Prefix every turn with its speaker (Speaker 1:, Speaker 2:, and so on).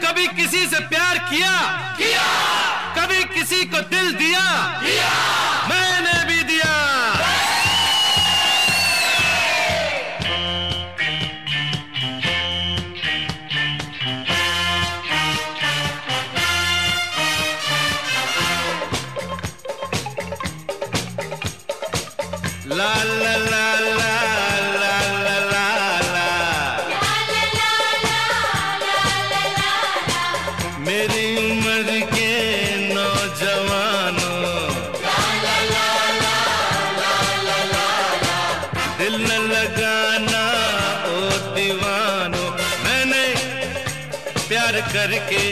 Speaker 1: कभी किसी से प्यार किया? कभी किसी को दिल दिया? मैंने भी दिया। ला ला ला ला ला ला ला ला मेरी उम्र के नौजवानों, दिल न लगाना ओ दीवानों। मैंने प्यार करके